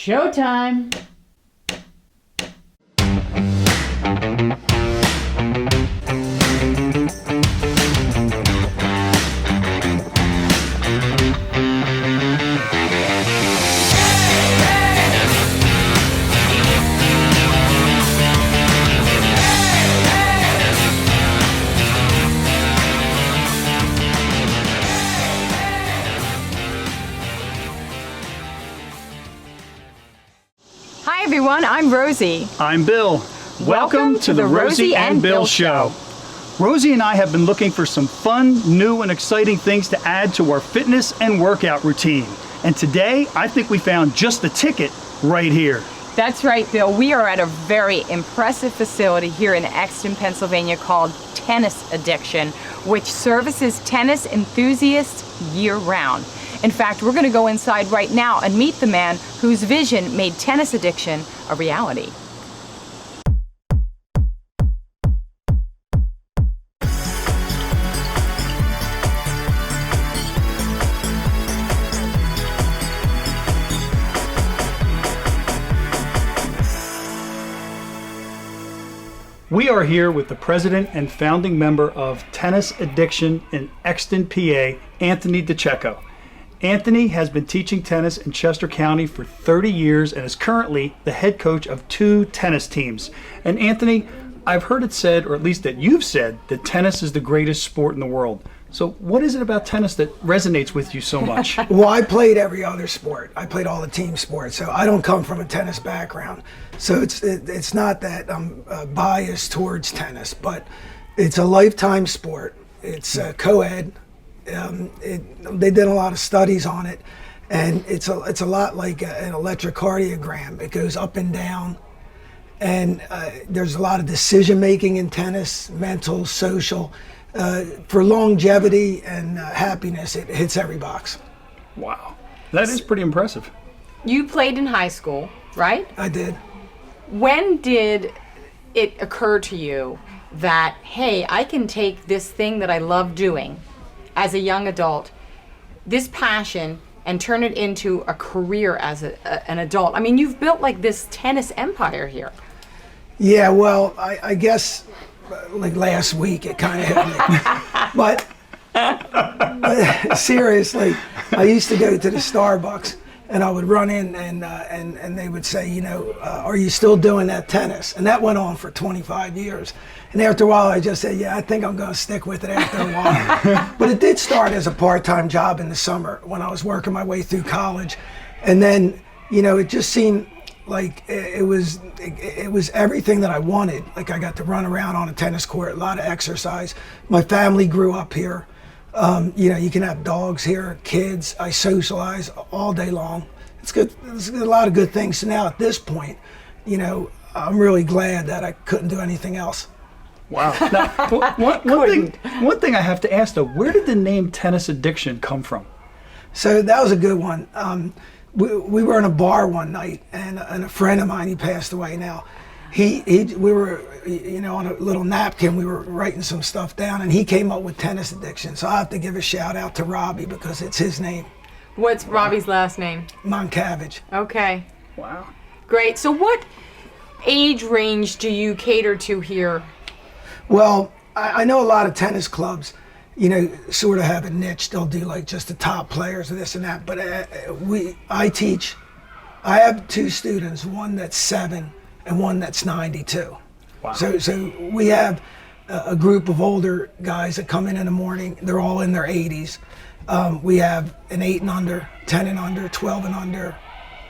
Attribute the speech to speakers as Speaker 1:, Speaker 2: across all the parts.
Speaker 1: Showtime!
Speaker 2: Hi everyone, I'm Rosie.
Speaker 3: I'm Bill.
Speaker 2: Welcome to the Rosie and Bill Show.
Speaker 3: Rosie and I have been looking for some fun, new, and exciting things to add to our fitness and workout routine. And today, I think we found just the ticket right here.
Speaker 2: That's right, Bill. We are at a very impressive facility here in Exton, Pennsylvania called Tennis Addiction, which services tennis enthusiasts year-round. In fact, we're going to go inside right now and meet the man whose vision made tennis addiction a reality.
Speaker 3: We are here with the president and founding member of Tennis Addiction in Exton, PA, Anthony Dececco. Anthony has been teaching tennis in Chester County for 30 years and is currently the head coach of 2 tennis teams. And Anthony, I've heard it said, or at least that you've said, that tennis is the greatest sport in the world. So what is it about tennis that resonates with you so much?
Speaker 4: Well, I played every other sport. I played all the team sports, so I don't come from a tennis background. So it's not that I'm biased towards tennis, but it's a lifetime sport. It's co-ed. They did a lot of studies on it, and it's a lot like an electrocardiogram. It goes up and down, and there's a lot of decision making in tennis, mental, social. For longevity and happiness, it hits every box.
Speaker 3: Wow, that is pretty impressive.
Speaker 2: You played in high school, right?
Speaker 4: I did.
Speaker 2: When did it occur to you that, hey, I can take this thing that I love doing as a young adult, this passion, and turn it into a career as an adult? I mean, you've built like this tennis empire here.
Speaker 4: Yeah, well, I guess like last week it kind of hit me. but seriously, I used to go to the Starbucks and I would run in and they would say, are you still doing that tennis? And that went on for 25 years. And after a while, I just said, yeah, I think I'm going to stick with it after a while. But it did start as a part-time job in the summer when I was working my way through college. And then, it just seemed like it was everything that I wanted. Like I got to run around on a tennis court, a lot of exercise. My family grew up here. You can have dogs here, kids. I socialize all day long. It's good. There's a lot of good things. So now at this point, I'm really glad that I couldn't do anything else.
Speaker 3: Wow. Now, one thing I have to ask though, where did the name Tennis Addiction come from?
Speaker 4: So that was a good one. We were in a bar one night, and a friend of mine, he passed away now. We were, on a little napkin, we were writing some stuff down, and he came up with Tennis Addiction. So I have to give a shout out to Robbie because it's his name.
Speaker 2: What's Robbie's last name?
Speaker 4: Moncavage.
Speaker 2: Okay.
Speaker 3: Wow.
Speaker 2: Great. So what age range do you cater to here?
Speaker 4: Well, I know a lot of tennis clubs, sort of have a niche. They'll do like just the top players and this and that. But I teach. I have 2 students, one that's 7 and one that's 92.
Speaker 3: Wow.
Speaker 4: So we have a group of older guys that come in the morning. They're all in their 80s. We have an 8 and under, 10 and under, 12 and under,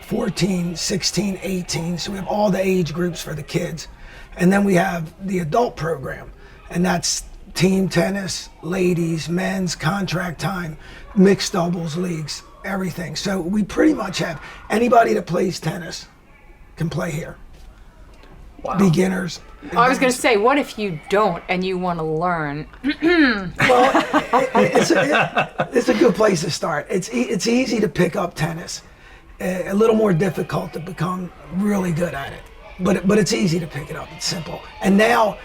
Speaker 4: 14, 16, 18. So we have all the age groups for the kids. And then we have the adult program, and that's team tennis, ladies, men's, contract time, mixed doubles leagues, everything. So we pretty much have anybody that plays tennis can play here.
Speaker 3: Wow.
Speaker 4: Beginners.
Speaker 2: I was going to say, what if you don't and you want to learn?
Speaker 4: Well, it's a good place to start. It's easy to pick up tennis. A little more difficult to become really good at it. But it's easy to pick it up. It's simple. And now,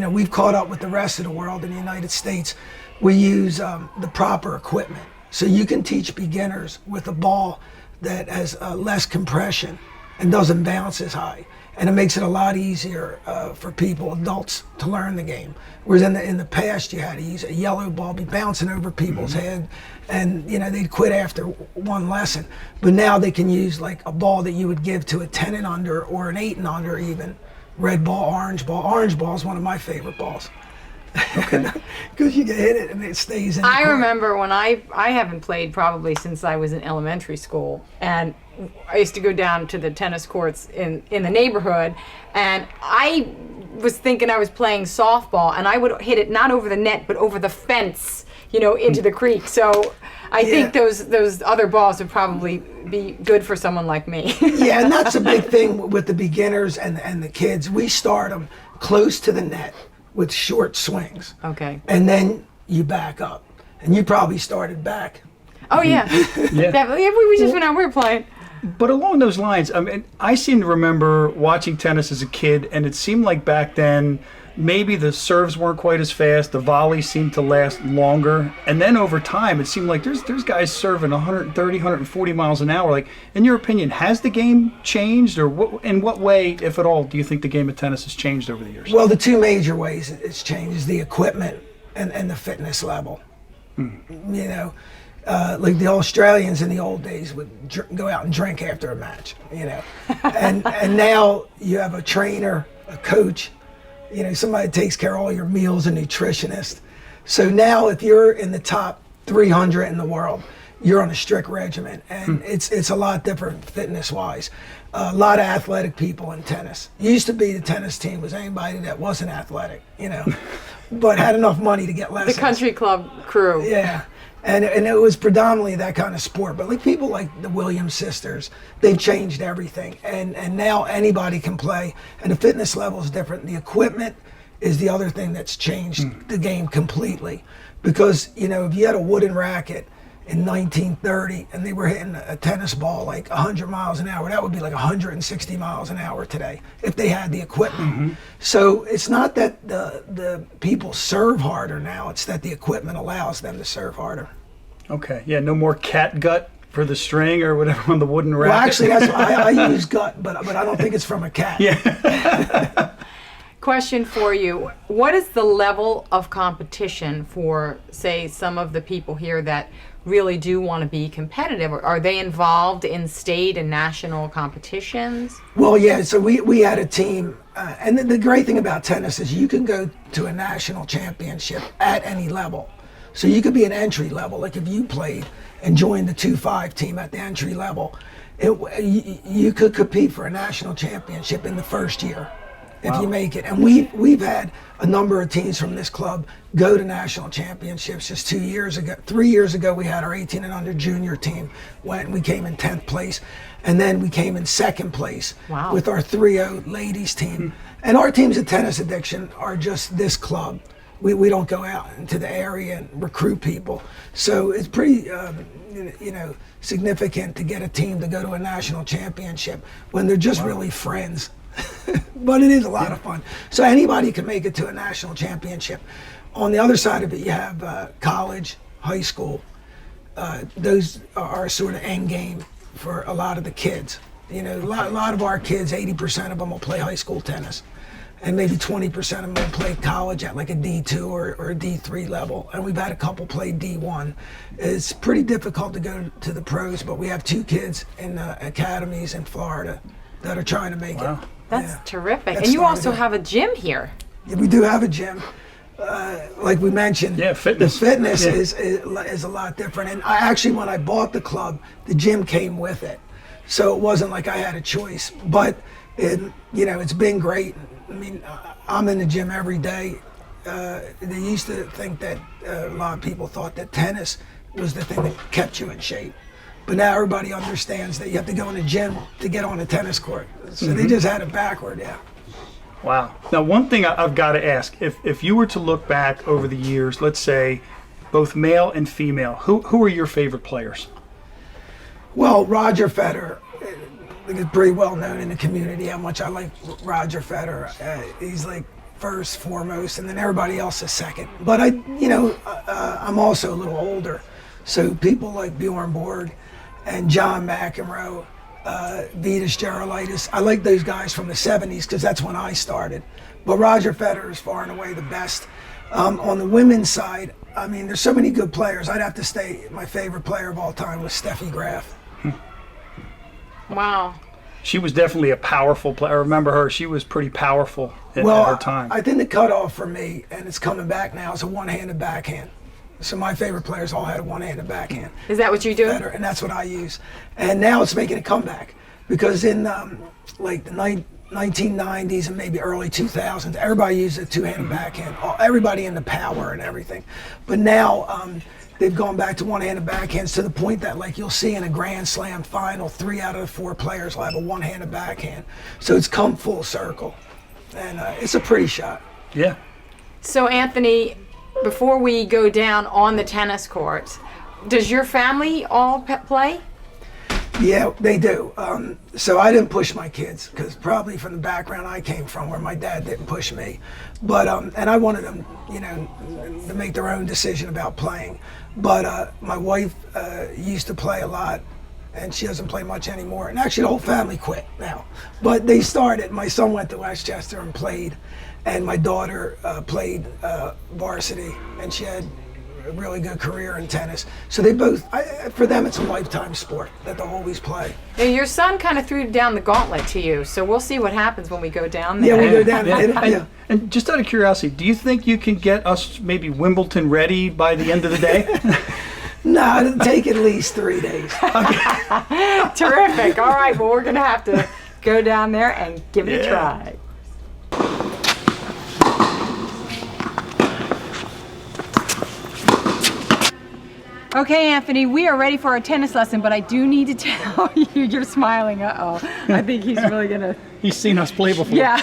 Speaker 4: we've caught up with the rest of the world in the United States. We use the proper equipment. So you can teach beginners with a ball that has less compression and doesn't bounce as high. And it makes it a lot easier for people, adults, to learn the game. Whereas in the past, you had to use a yellow ball, be bouncing over people's head, and they'd quit after one lesson. But now they can use like a ball that you would give to a 10 and under or an 8 and under even. Red ball, orange ball. Orange ball is one of my favorite balls.
Speaker 3: Okay.
Speaker 4: Because you can hit it and it stays in the
Speaker 2: I
Speaker 4: court.
Speaker 2: remember when I haven't played probably since I was in elementary school, and I used to go down to the tennis courts in the neighborhood, and I was thinking I was playing softball, and I would hit it not over the net but over the fence, into the creek. So I think those other balls would probably be good for someone like me.
Speaker 4: Yeah, and that's a big thing with the beginners and the kids. We start them close to the net with short swings.
Speaker 2: Okay.
Speaker 4: And then you back up. And you probably started back.
Speaker 2: Oh yeah,
Speaker 3: Yeah.
Speaker 2: definitely. We just went out. We were playing.
Speaker 3: But along those lines, I mean, I seem to remember watching tennis as a kid, and it seemed like back then maybe the serves weren't quite as fast, the volleys seemed to last longer, and then over time it seemed like there's guys serving 130, 140 miles an hour. Like, in your opinion, has the game changed, or in what way, if at all, do you think the game of tennis has changed over the years?
Speaker 4: Well, the two major ways it's changed is the equipment and the fitness level. Like the Australians in the old days would go out and drink after a match, and now you have a trainer, a coach, somebody takes care of all your meals, a nutritionist. So now if you're in the top 300 in the world, you're on a strict regimen, and it's a lot different fitness-wise. A lot of athletic people in tennis. Used to be the tennis team was anybody that wasn't athletic, but had enough money to get lessons.
Speaker 2: The country club crew.
Speaker 4: Yeah. And it was predominantly that kind of sport. But like people like the Williams sisters, they've changed everything. And now anybody can play. And the fitness level is different. The equipment is the other thing that's changed the game completely. Because, if you had a wooden racket in 1930 and they were hitting a tennis ball like 100 miles an hour, that would be like 160 miles an hour today if they had the equipment. So it's not that the people serve harder now, it's that the equipment allows them to serve harder.
Speaker 3: Okay, yeah, no more cat gut for the string or whatever on the wooden racket.
Speaker 4: Well, actually, that's I use gut, but I don't think it's from a cat.
Speaker 3: Yeah.
Speaker 2: Question for you. What is the level of competition for, say, some of the people here that really do want to be competitive? Are they involved in state and national competitions?
Speaker 4: Well, yeah, so we had a team, and the great thing about tennis is you can go to a national championship at any level. So you could be an entry level, like if you played and joined the 2-5 team at the entry level, you could compete for a national championship in the first year. If you make it. And we've had a number of teams from this club go to national championships. Just 2 years ago, 3 years ago, we had our 18 and under junior team. We came in 10th place, and then we came in 2nd place with our 3-0 ladies team. And our teams at Tennis Addiction are just this club. We don't go out into the area and recruit people. So it's pretty significant to get a team to go to a national championship when they're just really friends. But it is a lot of fun. So anybody can make it to a national championship. On the other side of it, you have college, high school. Those are sort of end game for a lot of the kids. A lot of our kids, 80% of them will play high school tennis. And maybe 20% of them will play college at like a D2 or a D3 level. And we've had a couple play D1. It's pretty difficult to go to the pros, but we have 2 kids in academies in Florida that are trying to make it.
Speaker 2: That's terrific. And you also have a gym here.
Speaker 4: Yeah, we do have a gym. Like we mentioned,
Speaker 3: fitness.
Speaker 4: The fitness is a lot different. And when I bought the club, the gym came with it. So it wasn't like I had a choice. But, it's been great. I mean, I'm in the gym every day. They used to think that a lot of people thought that tennis was the thing that kept you in shape. But now everybody understands that you have to go in the gym to get on a tennis court. So they just had it backward, yeah.
Speaker 3: Wow. Now, one thing I've got to ask, if you were to look back over the years, let's say both male and female, who are your favorite players?
Speaker 4: Well, Roger Federer. It's pretty well known in the community how much I like Roger Federer. He's like first, foremost, and then everybody else is second. But I'm also a little older. So people like Bjorn Borg and John McEnroe, Vitas Gerulaitis. I like those guys from the 70s because that's when I started. But Roger Federer is far and away the best. On the women's side, I mean, there's so many good players. I'd have to say my favorite player of all time was Steffi Graf.
Speaker 2: Wow.
Speaker 3: She was definitely a powerful player. I remember her. She was pretty powerful at her time.
Speaker 4: I think the cutoff for me, and it's coming back now, is a one-handed backhand. So my favorite players all had a one-handed backhand.
Speaker 2: Is that what you do?
Speaker 4: Better, and that's what I use. And now it's making a comeback because in like the 1990s and maybe early 2000s, everybody used a two-handed backhand. Everybody into power and everything. But now they've gone back to one-handed backhands to the point that, like, you'll see in a Grand Slam final, 3 out of the 4 players will have a one-handed backhand. So it's come full circle, and it's a pretty shot.
Speaker 3: Yeah.
Speaker 2: So Anthony, before we go down on the tennis courts, does your family all play?
Speaker 4: Yeah, they do. So I didn't push my kids because probably from the background I came from where my dad didn't push me. But, and I wanted them, you know, to make their own decision about playing. But my wife used to play a lot and she doesn't play much anymore. And actually the whole family quit now. But they started. My son went to Westchester and played. And my daughter played varsity and she had a really good career in tennis. So they both, for them, it's a lifetime sport that they'll always play.
Speaker 2: Now, your son kind of threw down the gauntlet to you, so we'll see what happens when we go down there.
Speaker 4: Yeah, we go down there.
Speaker 3: And just out of curiosity, do you think you can get us maybe Wimbledon ready by the end of the day?
Speaker 4: No, it'll take at least 3 days.
Speaker 2: Terrific. All right, well, we're going to have to go down there and give it a try. Okay, Anthony, we are ready for our tennis lesson, but I do need to tell you, you're smiling, uh-oh. I think he's really gonna...
Speaker 3: He's seen us play before.
Speaker 2: Yeah.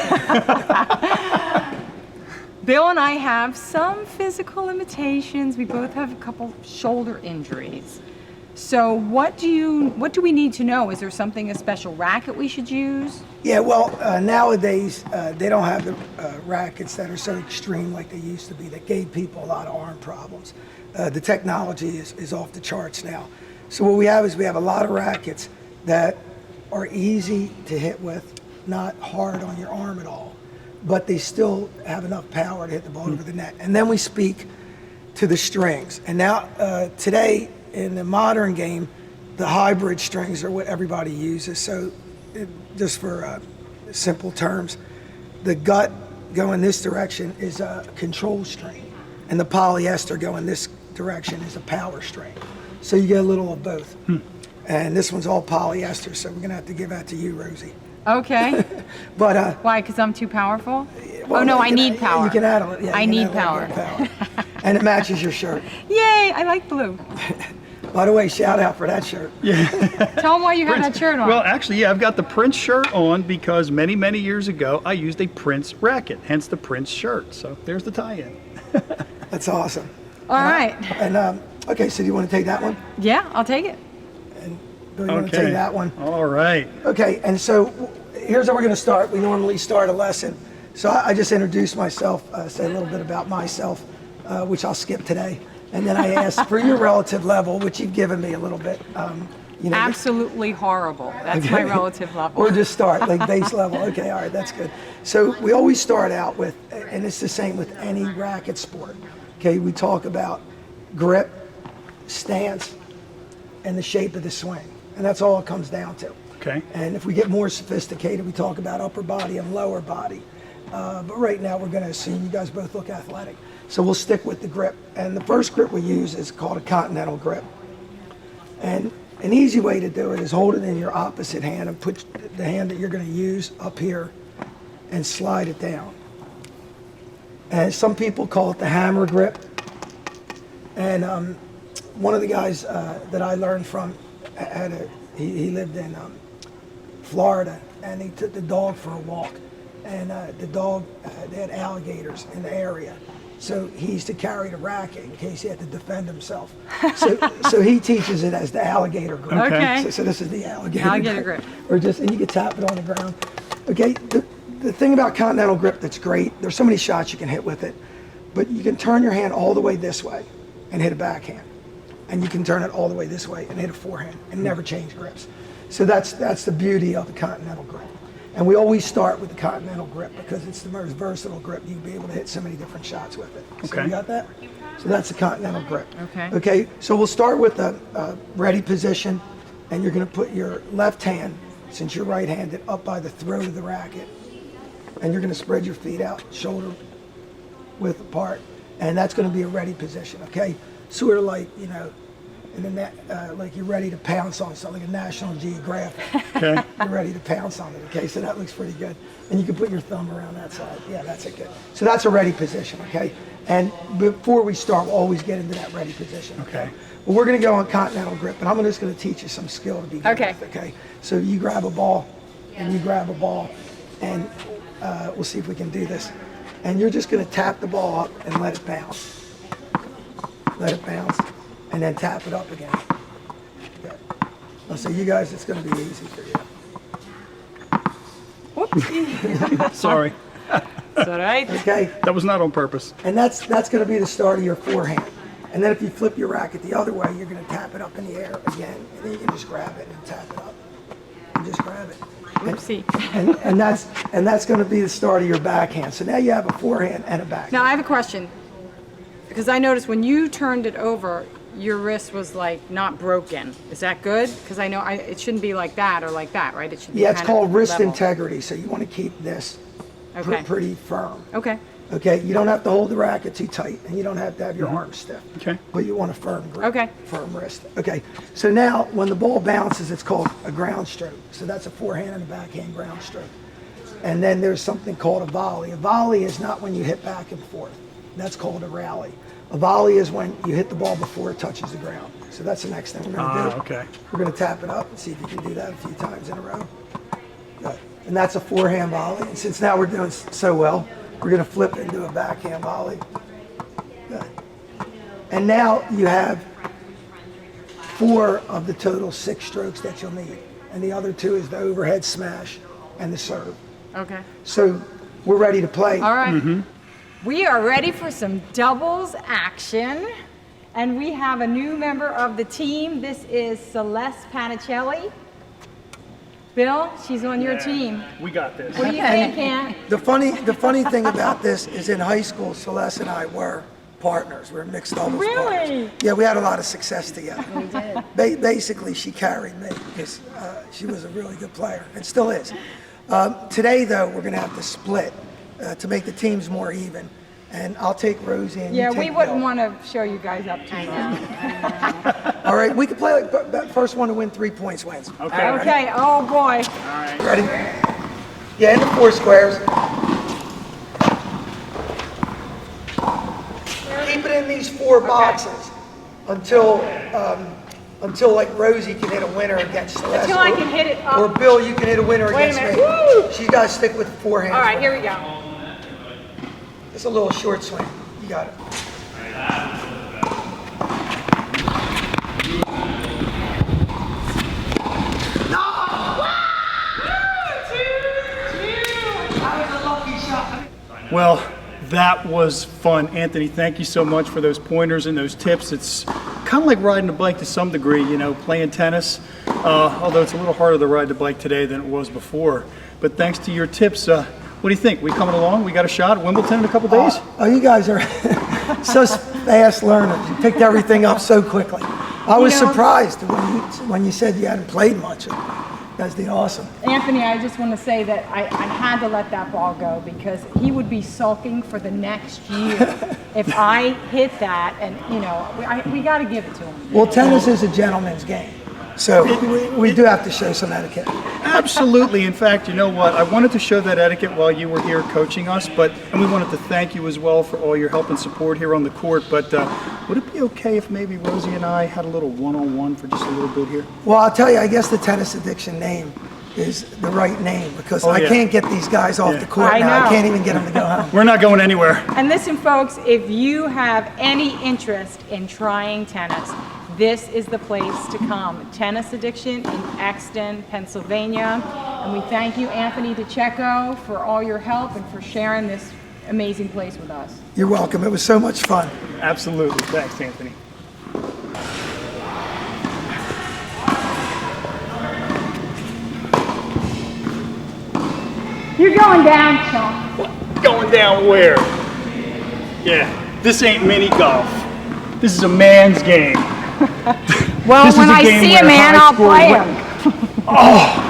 Speaker 2: Bill and I have some physical limitations. We both have a couple shoulder injuries. So what do we need to know? Is there a special racket we should use?
Speaker 4: Yeah, well, nowadays, they don't have the rackets that are so extreme like they used to be that gave people a lot of arm problems. The technology is off the charts now. So what we have is we have a lot of rackets that are easy to hit with, not hard on your arm at all, but they still have enough power to hit the ball over the net. And then we speak to the strings. And now, today, in the modern game, the hybrid strings are what everybody uses. So just for simple terms, the gut going this direction is a control string, and the polyester going this direction is a power string. So you get a little of both. And this one's all polyester, so we're gonna have to give that to you, Rosie.
Speaker 2: Okay.
Speaker 4: But
Speaker 2: why? Because I'm too powerful?
Speaker 4: well,
Speaker 2: Oh no, I
Speaker 4: you can-
Speaker 2: need power.
Speaker 4: You can add a, yeah,
Speaker 2: I
Speaker 4: you can
Speaker 2: need
Speaker 4: add a little
Speaker 2: power.
Speaker 4: bit of power. And it matches your shirt.
Speaker 2: Yay! I like blue.
Speaker 4: By the way, shout out for that shirt.
Speaker 2: Tell them why you have that shirt on.
Speaker 3: Well, actually, yeah, I've got the Prince shirt on because many, many years ago, I used a Prince racket, hence the Prince shirt. So there's the tie-in.
Speaker 4: That's awesome.
Speaker 2: All right.
Speaker 4: And okay, so do you want to take that one?
Speaker 2: Yeah, I'll take it.
Speaker 4: And Bill, you want to take that one?
Speaker 3: All right.
Speaker 4: Okay, and so here's how we're going to start. We normally start a lesson. So I just introduced myself, say a little bit about myself, which I'll skip today. And then I asked for your relative level, which you've given me a little bit. You know,
Speaker 2: Absolutely horrible. That's my relative level.
Speaker 4: or just start, like base level. Okay, all right, that's good. So we always start out with, and it's the same with any racket sport. Okay, we talk about grip, stance, and the shape of the swing. And that's all it comes down to.
Speaker 3: Okay.
Speaker 4: And if we get more sophisticated, we talk about upper body and lower body. But right now we're going to assume you guys both look athletic. So we'll stick with the grip. And the first grip we use is called a continental grip. And an easy way to do it is hold it in your opposite hand and put the hand that you're going to use up here and slide it down. And some people call it the hammer grip. And one of the guys that I learned from he lived in Florida, and he took the dog for a walk. And the dog, they had alligators in the area. So he used to carry the racket in case he had to defend himself. So he teaches it as the alligator grip.
Speaker 2: Okay.
Speaker 4: So this is the alligator
Speaker 2: grip.
Speaker 4: Or just, and you can tap it on the ground. Okay, the thing about continental grip that's great, there's so many shots you can hit with it, but you can turn your hand all the way this way and hit a backhand. and you can turn it all the way this way and hit a forehand and never change grips. So that's the beauty of the Continental grip. And we always start with the Continental grip because it's the most versatile grip. You'll be able to hit so many different shots with it. So
Speaker 3: Okay.
Speaker 4: you got that? So that's the Continental grip.
Speaker 2: Okay.
Speaker 4: Okay, so we'll start with a ready position, and you're going to put your left hand, since you're right-handed, up by the throat of the racket. And you're going to spread your feet out, shoulder width apart, and that's going to be a ready position, okay? Sort of like, you know, and then that, like you're ready to pounce on something, like a National Geographic.
Speaker 3: Okay.
Speaker 4: You're ready to pounce on it, okay? So that looks pretty good. And you can put your thumb around that side. Yeah, that's it, good. So that's a ready position, okay? And before we start, we'll always get into that ready position, okay?
Speaker 3: Okay.
Speaker 4: Well, we're gonna go on Continental grip, and I'm just gonna teach you some skill to be good
Speaker 2: Okay.
Speaker 4: with, okay? So you grab a ball, and you grab a ball, and we'll see if we can do this. And you're just gonna tap the ball up and let it bounce. Let it bounce, and then tap it up again. Good. So you guys, it's gonna be easy for you.
Speaker 3: Sorry.
Speaker 2: Is that right?
Speaker 4: Okay,
Speaker 3: That was not on purpose.
Speaker 4: and that's going to be the start of your forehand. And then if you flip your racket the other way, you're going to tap it up in the air again, and then you can just grab it and tap it up, and just grab it.
Speaker 2: Oopsie.
Speaker 4: And that's going to be the start of your backhand. So now you have a forehand and a backhand.
Speaker 2: Now I have a question, because I noticed when you turned it over, your wrist was like not broken. Is that good? Because I know it shouldn't be like that or like that, right? It should be
Speaker 4: Yeah, it's
Speaker 2: kind
Speaker 4: called
Speaker 2: of
Speaker 4: wrist
Speaker 2: level.
Speaker 4: integrity. So you want to keep this
Speaker 2: Okay.
Speaker 4: pretty firm.
Speaker 2: Okay.
Speaker 4: Okay, you don't have to hold the racket too tight, and you don't have to have your arms stiff.
Speaker 3: Okay.
Speaker 4: But you want a firm grip.
Speaker 2: Okay.
Speaker 4: Firm wrist. Okay, so now when the ball bounces, it's called a ground stroke. So that's a forehand and a backhand ground stroke. And then there's something called a volley. A volley is not when you hit back and forth. That's called a rally. A volley is when you hit the ball before it touches the ground. So that's the next thing we're going to do.
Speaker 3: Okay.
Speaker 4: We're going to tap it up and see if you can do that a few times in a row. Good. And that's a forehand volley. And since now we're doing so well, we're going to flip it into a backhand volley. Good. And now you have 4 of the total 6 strokes that you'll need. And the other 2 is the overhead smash and the serve.
Speaker 2: Okay.
Speaker 4: So we're ready to play.
Speaker 2: All right. We are ready for some doubles action. And we have a new member of the team. This is Celeste Panicelli. Bill, she's on your team.
Speaker 3: We got this.
Speaker 2: What do you think, Ant?
Speaker 4: The funny thing about this is in high school, Celeste and I were partners. We were mixed doubles partners.
Speaker 2: Really?
Speaker 4: Yeah, we had a lot of success together. We did. Basically, she carried me because she was a really good player and still is. Today, though, we're going to have to split to make the teams more even. And I'll take Rosie and you
Speaker 2: Yeah,
Speaker 4: take
Speaker 2: we wouldn't
Speaker 4: Bill.
Speaker 2: want to show you guys up too much.
Speaker 4: All right, we can play like that first one to win 3 points wins.
Speaker 3: Okay.
Speaker 2: Okay, oh boy.
Speaker 4: Ready? Yeah, in the 4 squares. Keep it in these 4 boxes until like Rosie can hit a winner against Celeste.
Speaker 2: Until I can hit it up.
Speaker 4: Or Bill, you can hit a winner
Speaker 2: Wait a
Speaker 4: against
Speaker 2: minute.
Speaker 4: me.
Speaker 2: Woo!
Speaker 4: She's got to stick with forehand.
Speaker 2: All right, here we go.
Speaker 4: It's a little short swing. You got it.
Speaker 3: Well, that was fun. Anthony, thank you so much for those pointers and those tips. It's kind of like riding a bike to some degree, you know, playing tennis, although it's a little harder to ride the bike today than it was before. But thanks to your tips, what do you think? We coming along? We got a shot at Wimbledon in a couple days?
Speaker 4: Oh, you guys are so fast learners. You picked everything up so quickly. I was surprised when you said you hadn't played much. You guys did awesome.
Speaker 2: Anthony, I just want to say that I had to let that ball go because he would be sulking for the next year if I hit that, and you know, we got to give it to him.
Speaker 4: Well, tennis is a gentleman's game, so we do have to show some etiquette.
Speaker 3: Absolutely. In fact, you know what? I wanted to show that etiquette while you were here coaching us, and we wanted to thank you as well for all your help and support here on the court. But would it be okay if maybe Rosie and I had a little one-on-one for just a little bit here?
Speaker 4: Well, I'll tell you, I guess the tennis addiction name is the right name because I
Speaker 3: yeah.
Speaker 4: can't get these guys off the court
Speaker 2: I
Speaker 4: now.
Speaker 2: know.
Speaker 4: I can't even get them to go home.
Speaker 3: We're not going anywhere.
Speaker 2: And listen, folks, if you have any interest in trying tennis, this is the place to come. Tennis Addiction in Exton, Pennsylvania. And we thank you, Anthony Dececco, for all your help and for sharing this amazing place with us.
Speaker 4: You're welcome. It was so much fun.
Speaker 3: Absolutely. Thanks, Anthony.
Speaker 2: You're going down, chump.
Speaker 3: Going down where? Yeah, this ain't mini golf. This is a man's game.
Speaker 2: Well,
Speaker 3: This is
Speaker 2: when
Speaker 3: a
Speaker 2: I
Speaker 3: game
Speaker 2: see
Speaker 3: where
Speaker 2: a man,
Speaker 3: high
Speaker 2: I'll
Speaker 3: score
Speaker 2: play
Speaker 3: win-
Speaker 2: him.
Speaker 3: Oh!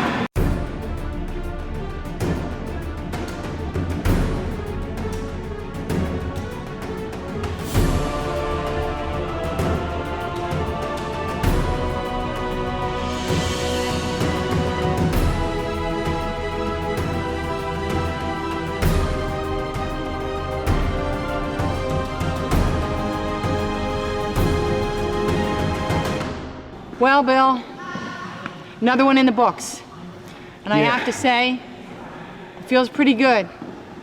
Speaker 2: Well, Bill, another one in the books. And I
Speaker 3: Yeah.
Speaker 2: have to say, it feels pretty good.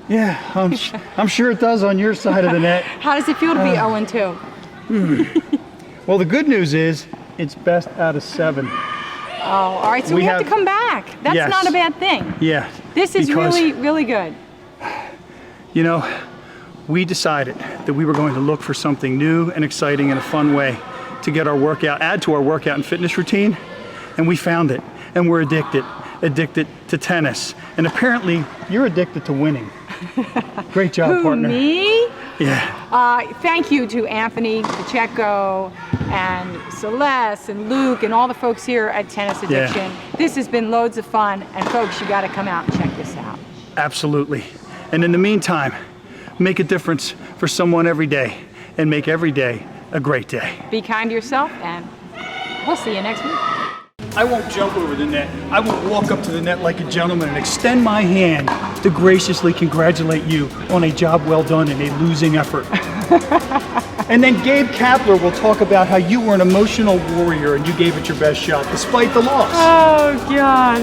Speaker 3: Yeah, I'm sure it does on your side of the net.
Speaker 2: How does it feel to be 0-2?
Speaker 3: Well, the good news is it's best out of 7.
Speaker 2: Oh, all right, so we have to
Speaker 3: have-
Speaker 2: come back. That's
Speaker 3: Yes.
Speaker 2: not a bad thing.
Speaker 3: Yeah.
Speaker 2: This is
Speaker 3: because,
Speaker 2: really, really good.
Speaker 3: You know, we decided that we were going to look for something new and exciting and a fun way to get our workout, add to our workout and fitness routine, and we found it, and we're addicted to tennis, and apparently you're addicted to winning. Great job,
Speaker 2: Who,
Speaker 3: partner.
Speaker 2: me?
Speaker 3: Yeah,
Speaker 2: Thank you to Anthony, Dececco, and Celeste, and Luke, and all the folks here at Tennis Addiction. This has been loads of fun, and folks, you got to come out and check this out.
Speaker 3: absolutely. And in the meantime, make a difference for someone every day, and make every day a great day.
Speaker 2: Be kind to yourself, and we'll see you next week.
Speaker 3: I won't jump over the net. I won't walk up to the net like a gentleman and extend my hand to graciously congratulate you on a job well done in a losing effort. And then Gabe Kapler will talk about how you were an emotional warrior and you gave it your best shot despite the loss.
Speaker 2: Oh, God.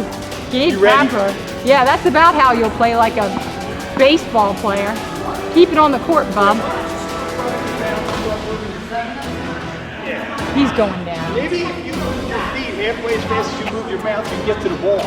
Speaker 2: Gabe
Speaker 3: You ready?
Speaker 2: Kapler. Yeah, that's about how you'll play like a baseball player. Keep it on the court, Bob. He's going down.
Speaker 3: Maybe if you move your feet halfway as fast as you move your mouth, you get to the ball.